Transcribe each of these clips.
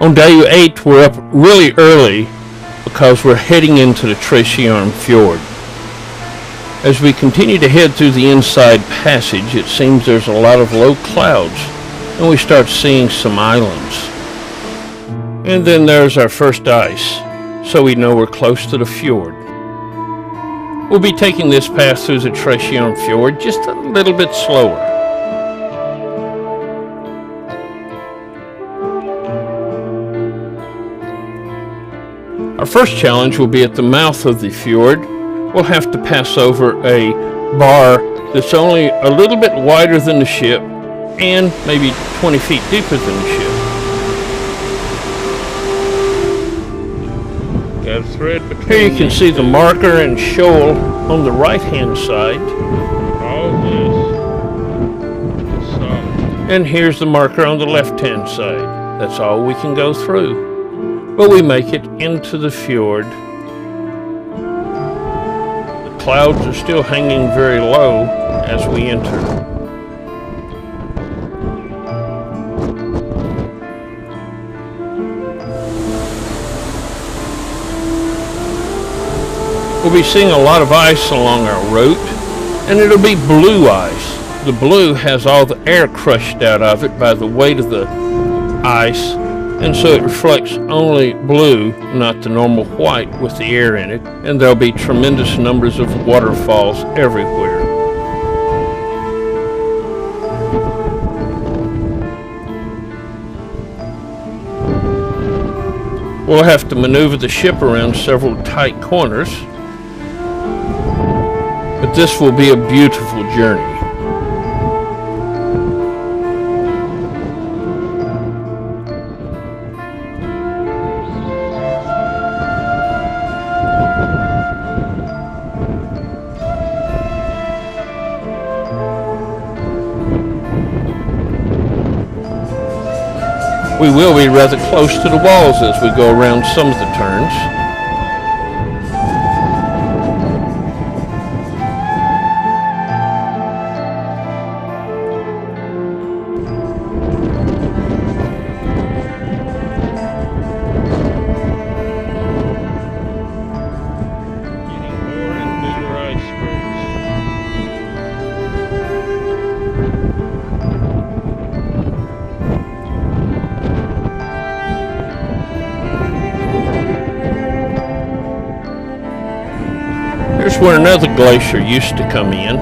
On day 8, we're up really early because we're heading into the Trasjøren Fjord. As we continue to head through the inside passage, it seems there's a lot of low clouds, and we start seeing some islands. And then there's our first ice, so we know we're close to the fjord. We'll be taking this path through the Trasjøren Fjord just a little bit slower. Our first challenge will be at the mouth of the fjord. We'll have to pass over a bar that's only a little bit wider than the ship and maybe 20 feet deeper than the ship. Got a thread between. Here you can see the marker and shoal on the right-hand side. All this is solid. And here's the marker on the left-hand side. That's all we can go through. But we make it into the fjord. The clouds are still hanging very low as we enter. We'll be seeing a lot of ice along our route, and it'll be blue ice. The blue has all the air crushed out of it by the weight of the ice, and so it reflects only blue, not the normal white with the air in it, and there'll be tremendous numbers of waterfalls everywhere. We'll have to maneuver the ship around several tight corners, but this will be a beautiful journey. We will be rather close to the walls as we go around some of the turns. Here's where another glacier used to come in.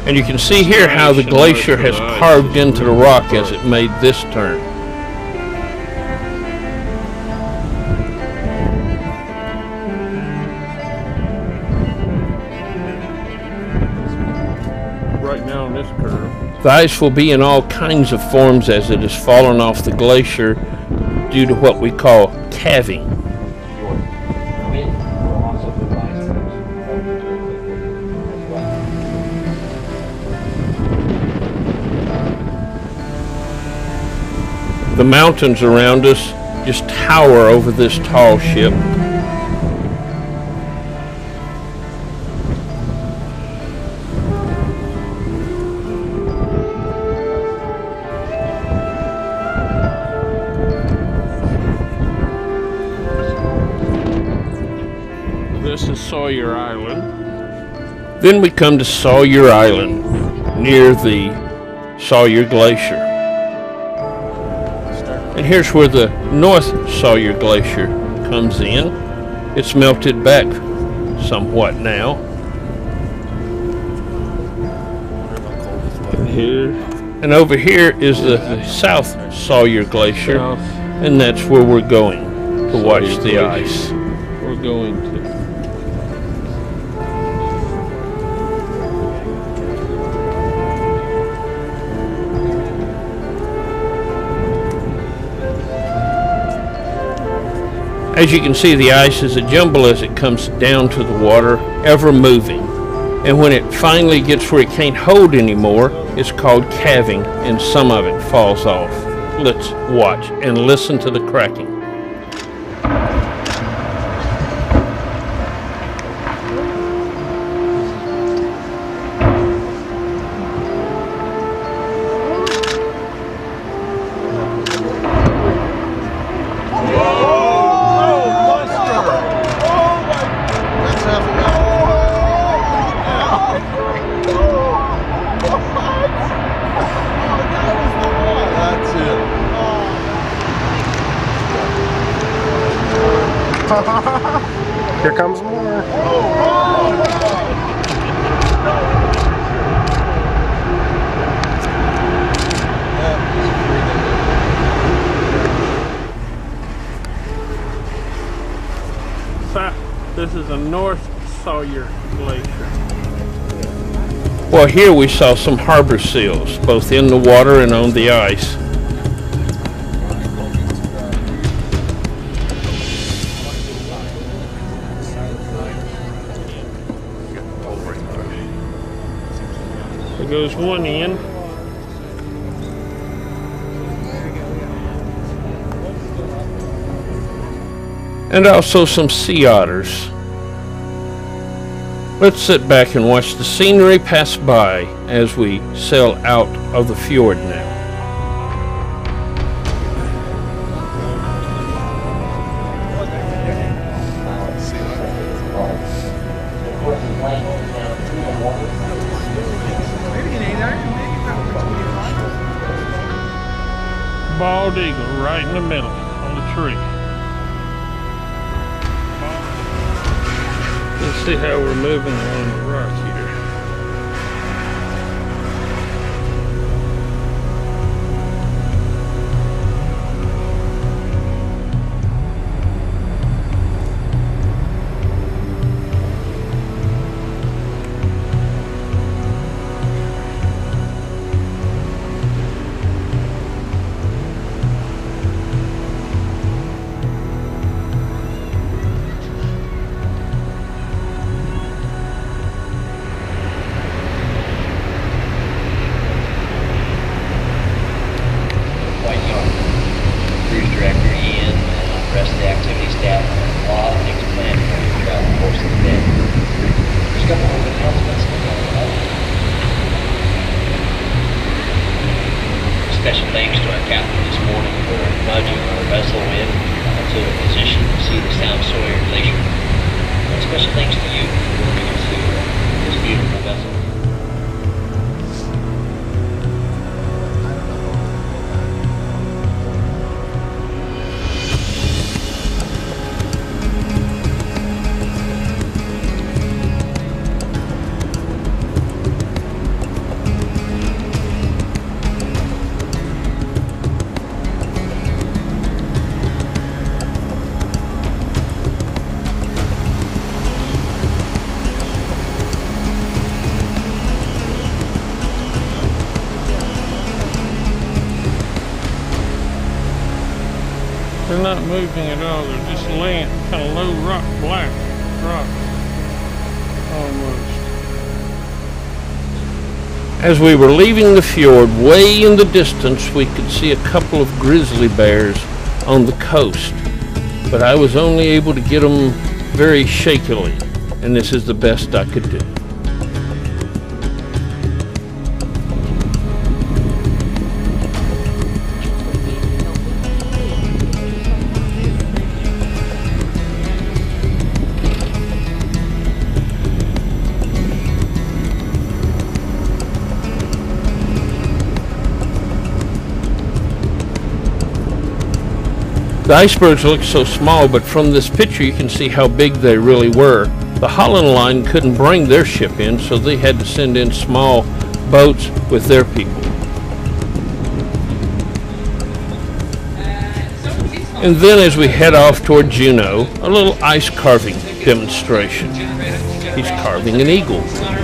And you can see here how the glacier has carved into the rock as it made this turn. Right now on this curve. The ice will be in all kinds of forms as it has fallen off the glacier due to what we call calving. The mountains around us just tower over this tall ship. This is Sawyer Island. Then we come to Sawyer Island, near the Sawyer Glacier. And here's where the North Sawyer Glacier comes in. It's melted back somewhat now. And And over here is the South Sawyer Glacier, and that's where we're going to watch the ice. We're going to. As you can see, the ice is a jumble as it comes down to the water, ever moving. And when it finally gets where it can't hold anymore, it's called calving, and some of it falls off. Let's watch and listen to the cracking. Here comes more. This is a North Sawyer Glacier. Well, here we saw some harbor seals, both in the water and on the ice. There goes one in. And also some sea otters. Let's sit back and watch the scenery pass by as we sail out of the fjord now. Bald eagle right in the middle on the tree. Let's see how we're moving along the rock here. Special thanks to our captain this morning for nudging our vessel in to a position to see the South Sawyer Glacier. And special thanks to you for bringing us to this beautiful vessel. They're not moving at all. They're just laying kind of low rock, black rock almost. As we were leaving the fjord, way in the distance, we could see a couple of grizzly bears on the coast. But I was only able to get them very shakily, and this is the best I could do. The icebergs look so small, but from this picture you can see how big they really were. The Holland Line couldn't bring their ship in, so they had to send in small boats with their people. And then as we head off toward Juneau, a little ice carving demonstration. He's carving an eagle. I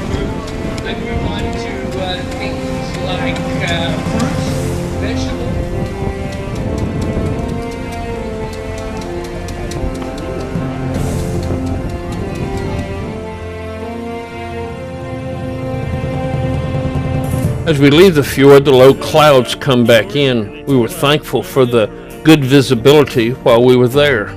move on to things like fruits, vegetables. As we leave the fjord, the low clouds come back in. We were thankful for the good visibility while we were there.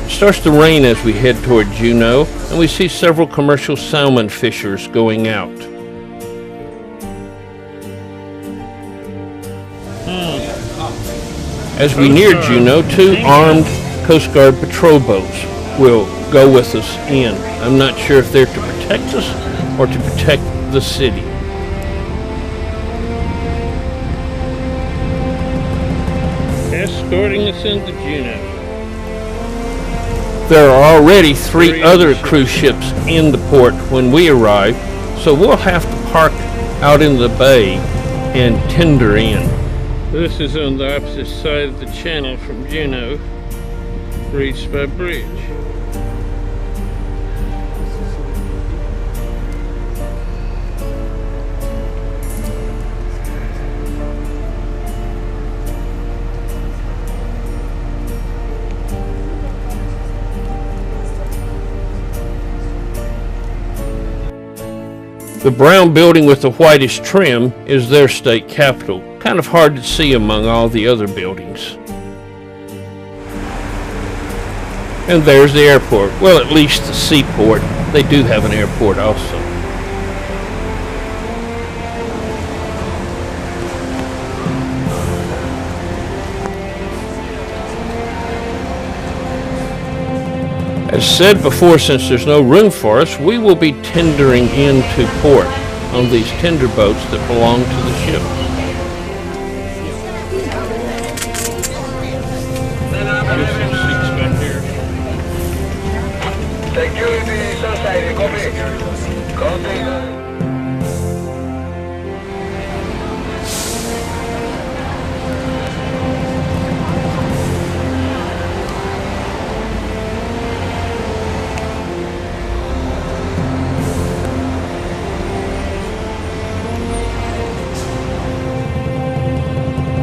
It starts to rain as we head toward Juneau, and we see several commercial salmon fishers going out. As we near Juneau, 2 armed Coast Guard patrol boats will go with us in. I'm not sure if they're to protect us or to protect the city. Escorting us into Juneau. There are already 3 other cruise ships in the port when we arrive, so we'll have to park out in the bay and tender in. This is on the opposite side of the channel from Juneau, reached by bridge. The brown building with the whitish trim is their state capitol. Kind of hard to see among all the other buildings. And there's the airport. Well, at least the seaport. They do have an airport also. As said before, since there's no room for us, we will be tendering into port on these tender boats that belong to the ship. Security Society, copy. Copy.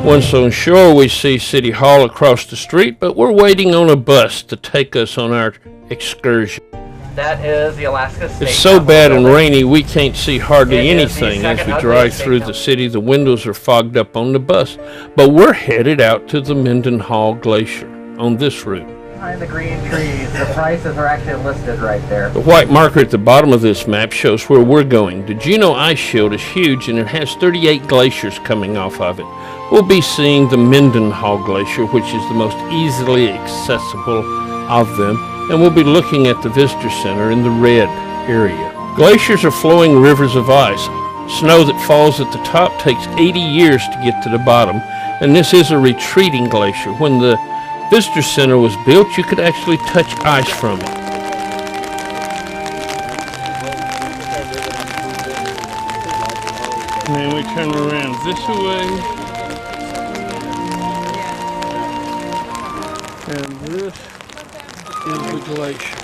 Once on shore, we see City Hall across the street, but we're waiting on a bus to take us on our excursion. That is the Alaska State It's so Capitol bad and building. rainy we can't see hardly It is the anything as second we drive ugliest through state the city. The windows are fogged up on the bus, but we're headed out to the Mendenhall Glacier on this route. Behind the green trees, the prices are actually listed right there. The white marker at the bottom of this map shows where we're going. The Juneau Ice Shield is huge and it has 38 glaciers coming off of it. We'll be seeing the Mendenhall Glacier, which is the most easily accessible of them, and we'll be looking at the Visitor Center in the red area. Glaciers are flowing rivers of ice. Snow that falls at the top takes 80 years to get to the bottom, and this is a retreating glacier. When the Visitor Center was built, you could actually touch ice from it. And then we turn around this way. And this is the glacier.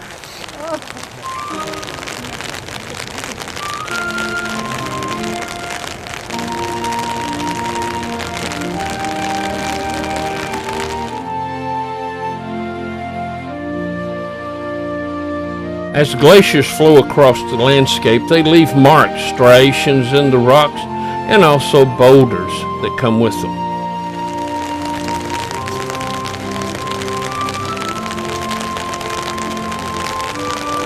As glaciers flow across the landscape, they leave marks, striations in the rocks, and also boulders that come with them.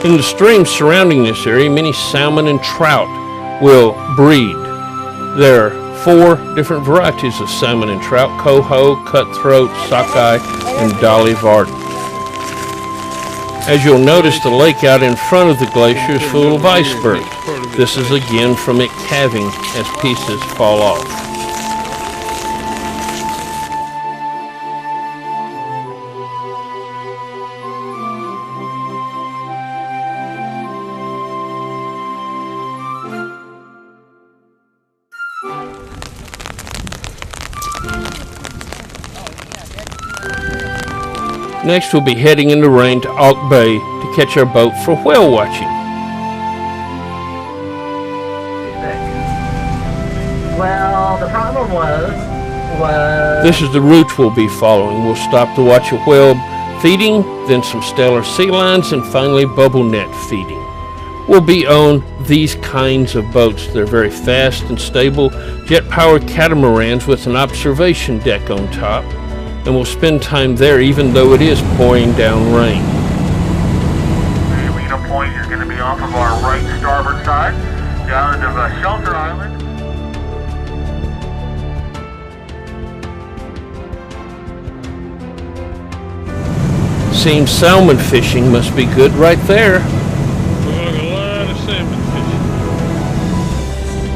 In the streams surrounding this area, many salmon and trout will breed. There are 4 different varieties of salmon and trout: coho, cutthroat, sockeye, and dolly varden. As you'll notice, the lake out in front of the glacier is full of icebergs. This is again from it calving as pieces fall off. Next, we'll be heading in the rain to Auk Bay to catch our boat for whale watching. Well, the problem was This is the route we'll be following. We'll stop to watch a whale feeding, then some Steller sea lions, and finally bubble net feeding. We'll be on these kinds of boats. They're very fast and stable, jet-powered catamarans with an observation deck on top, and we'll spend time there even though it is pouring down rain. Lena Point, you're going to be off of our right starboard side, the island of Shelter Island. Seems salmon fishing must be good right there. We're going to get a lot of salmon fishing.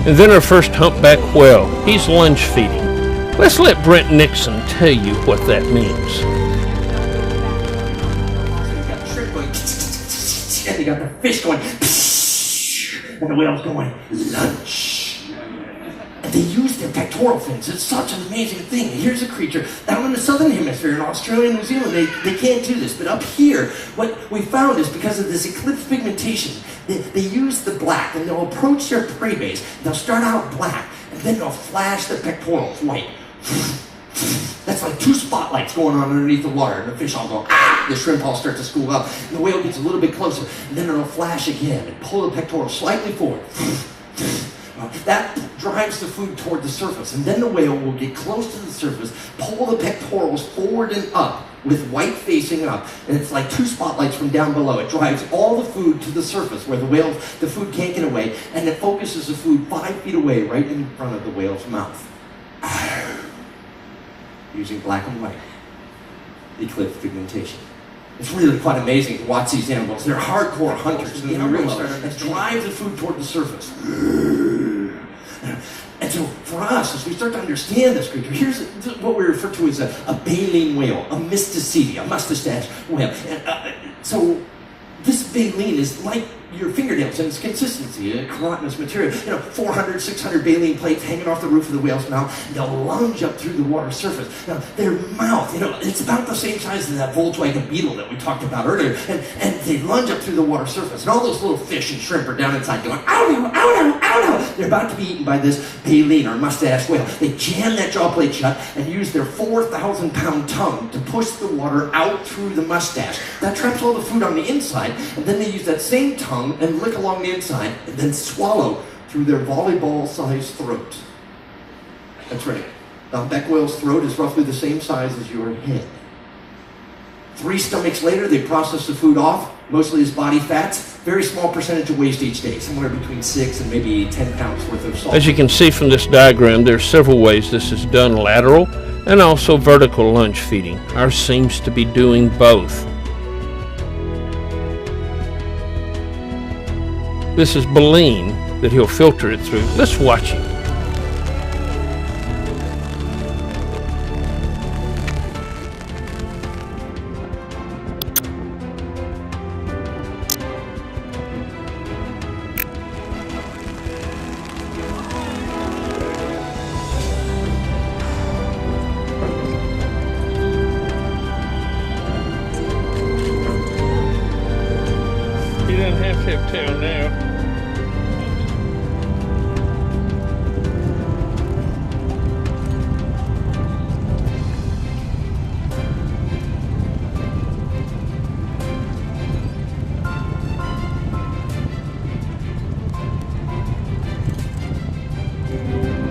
And then our first humpback whale. He's lunge feeding. Let's let Brent Nixon tell you what that means. You got the shrimp going, and you got the fish going, and the whale's going, lunch. And they use their pectoral fins. It's such an amazing thing. Here's a creature down in the southern hemisphere in Australia and New Zealand, they can't do this. But up here, what we found is because of this eclipse pigmentation, they use the black and they'll approach their prey base. They'll start out black and then they'll flash the pectorals white. That's like two spotlights going on underneath the water, and the fish all go, ah! The shrimp all start to school up, and the whale gets a little bit closer, and then it'll flash again and pull the pectoral slightly forward. That drives the food toward the surface, and then the whale will get close to the surface, pull the pectorals forward and up with white facing up, and it's like two spotlights from down below. It drives all the food to the surface where the food can't get away, and it focuses the food 5 feet away right in front of the whale's mouth. Using black and white eclipse pigmentation. It's really quite amazing to watch these animals. They're hardcore hunters. They drive the food toward the surface. And so for us, as we start to understand this creature, here's what we refer to as a baleen whale, a Mysticedia, a mustache whale. And, so this baleen is like your fingernails in its consistency, a carotenoid material. 400, 600 baleen plates hanging off the roof of the whale's mouth, and they'll lunge up through the water surface. Now, their mouth, it's about the same size as that Volkswagen Beetle that we talked about earlier, and they lunge up through the water surface, and all those little fish and shrimp are down inside going, ow, no, ow, no, ow, no. They're about to be eaten by this baleen, or mustache whale. They jam that jaw plate shut and use their 4,000-pound tongue to push the water out through the mustache. That traps all the food on the inside, and then they use that same tongue and lick along the inside, and then swallow through their volleyball-sized throat. That's right. The humpback whale's throat is roughly the same size as your head. 3 stomachs later, they process the food off, mostly as body fats, very small percentage of waste each day, somewhere between 6 and maybe 10 pounds worth of salt. As you can see from this diagram, there are several ways this is done: lateral and also vertical lunge feeding. Ours seems to be doing both. This is baleen that he'll filter it through. Let's watch him. He doesn't have to have tail now.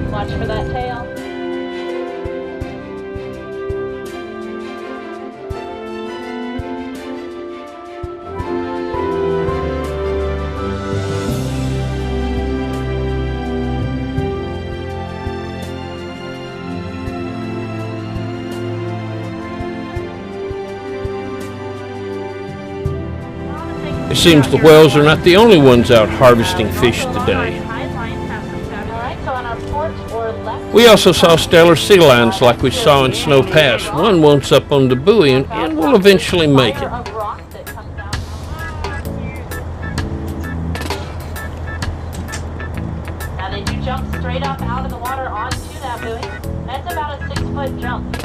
Watch for that tail. It seems the whales are not the only ones out harvesting fish today. We also saw Steller sea lions like we saw in Snow Pass. One wants up on the buoy and will eventually make it. Now they do jump straight up out of the water onto that buoy. That's about a 6-foot jump.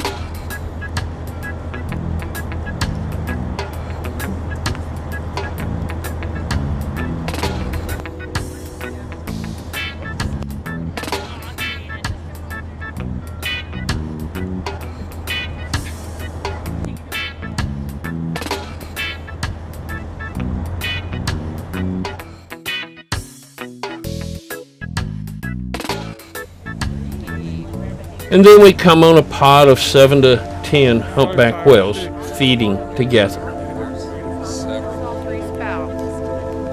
And then we come on a pod of 7 to 10 humpback whales feeding together.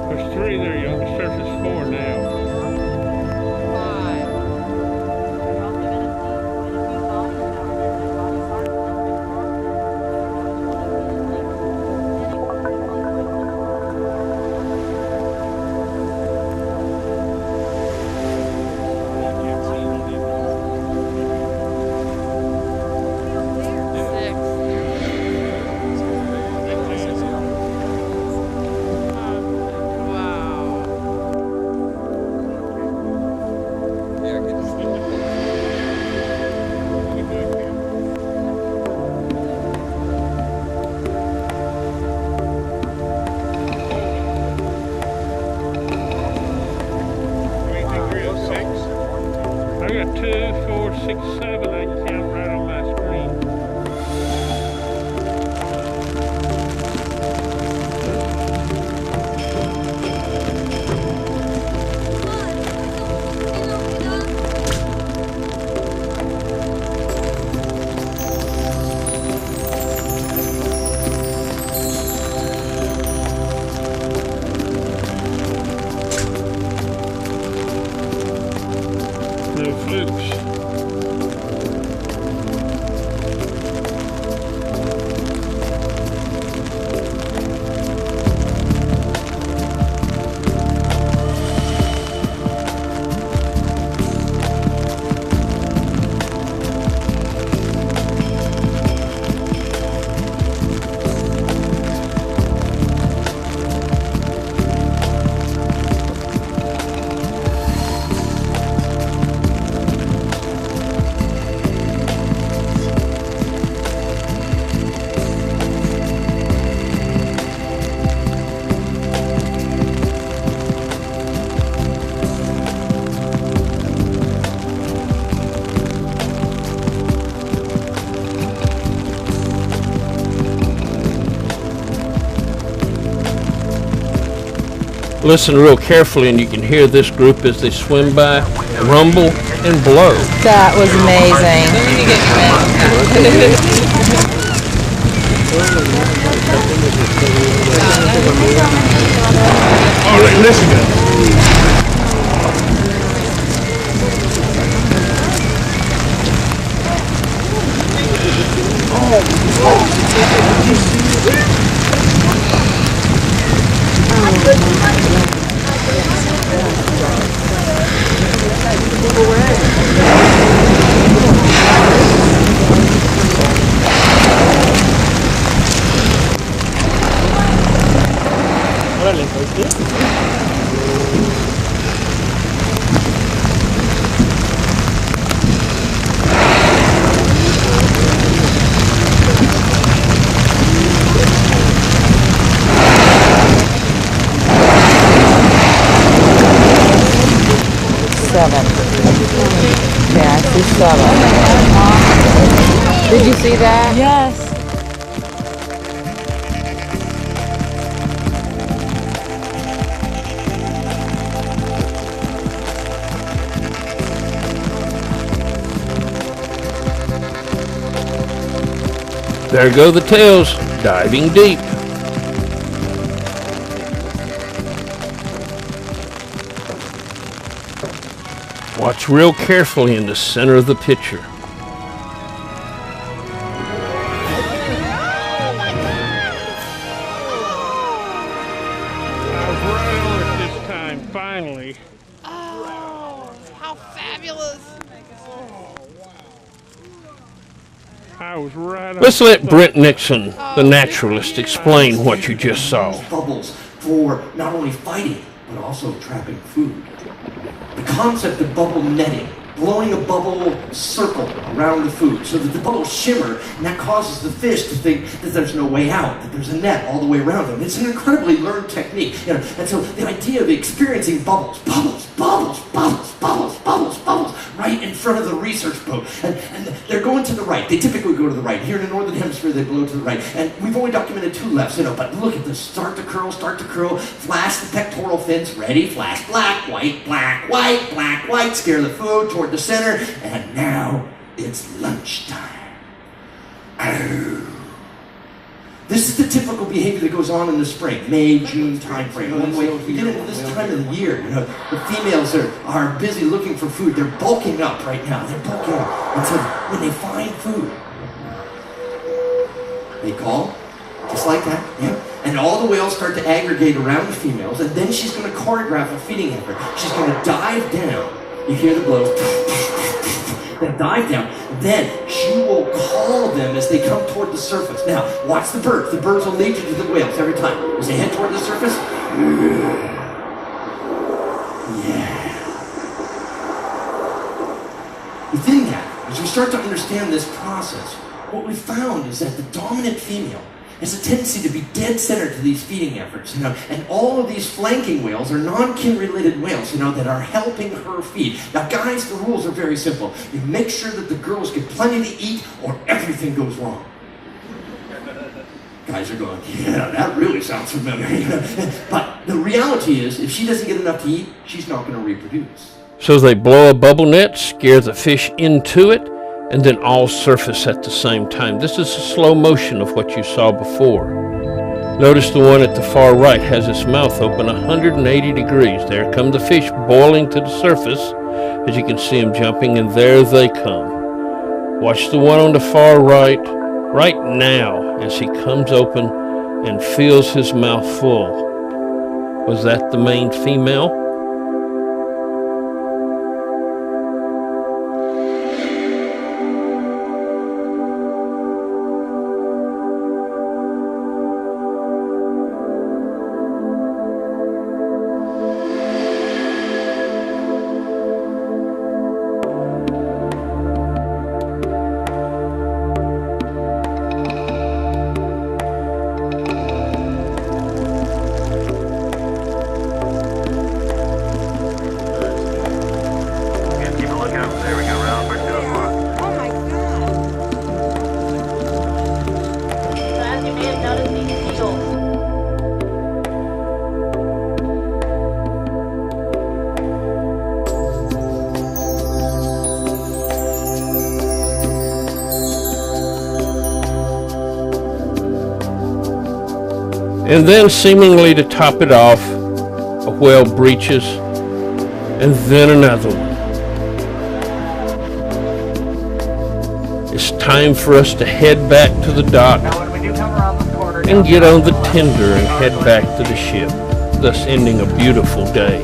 There's 3 there, you're on the surface 4 now. I got 2, 4, 6, 7. I can count right on my screen. No flukes. Listen real carefully and you can hear this group as they swim by, rumble and blow. That was amazing. All right, listen. Órale, Seven. Yeah, I see 7. Did you see that? Yes. There go the tails, diving deep. Watch real carefully in the center of the picture. This time, finally. Oh, how fabulous! I was right on. Let's let Brent Nixon, the naturalist, explain what you just saw. Bubbles for not only fighting, but also trapping food. The concept of bubble netting, blowing a bubble circle around the food so that the bubbles shimmer, and that causes the fish to think that there's no way out, that there's a net all the way around them. It's an incredibly learned technique. And so the idea of experiencing bubbles, right in front of the research boat. And they're going to the right. They typically go to the right. Here in the northern hemisphere, they blow to the right. And we've only documented 2 lefts, but look at this. Start to curl, flash the pectoral fins, ready, flash, black, white, scare the food toward the center, and now it's lunchtime. Arr. This is the typical behavior that goes on in the spring, May, June timeframe. When we get into this time of the year, the females are busy looking for food. They're bulking up right now. They're bulking up. And so when they find food, they call, just like that, yeah. And all the whales start to aggregate around the females, and then she's going to choreograph a feeding effort. She's going to dive down. You hear the blows. Then dive down. Then she will call them as they come toward the surface. Now, watch the birds. The birds will lead you to the whales every time. As they head toward the surface, yeah. Within that, as we start to understand this process, what we found is that the dominant female has a tendency to be dead center to these feeding efforts, and all of these flanking whales are non-kin related whales, that are helping her feed. Now guys, the rules are very simple. You make sure that the girls get plenty to eat or everything goes wrong. Guys are going, yeah, that really sounds familiar. But the reality is, if she doesn't get enough to eat, she's not going to reproduce. So they blow a bubble net, scare the fish into it, and then all surface at the same time. This is a slow motion of what you saw before. Notice the one at the far right has its mouth open 180 degrees. There come the fish boiling to the surface, as you can see them jumping, and there they come. Watch the one on the far right now as he comes open and fills his mouth full. Was that the main female? And then, seemingly to top it off, a whale breaches, and then another one. It's time for us to head back to the dock and get on the tender and head back to the ship, thus ending a beautiful day,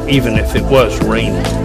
even if it was raining.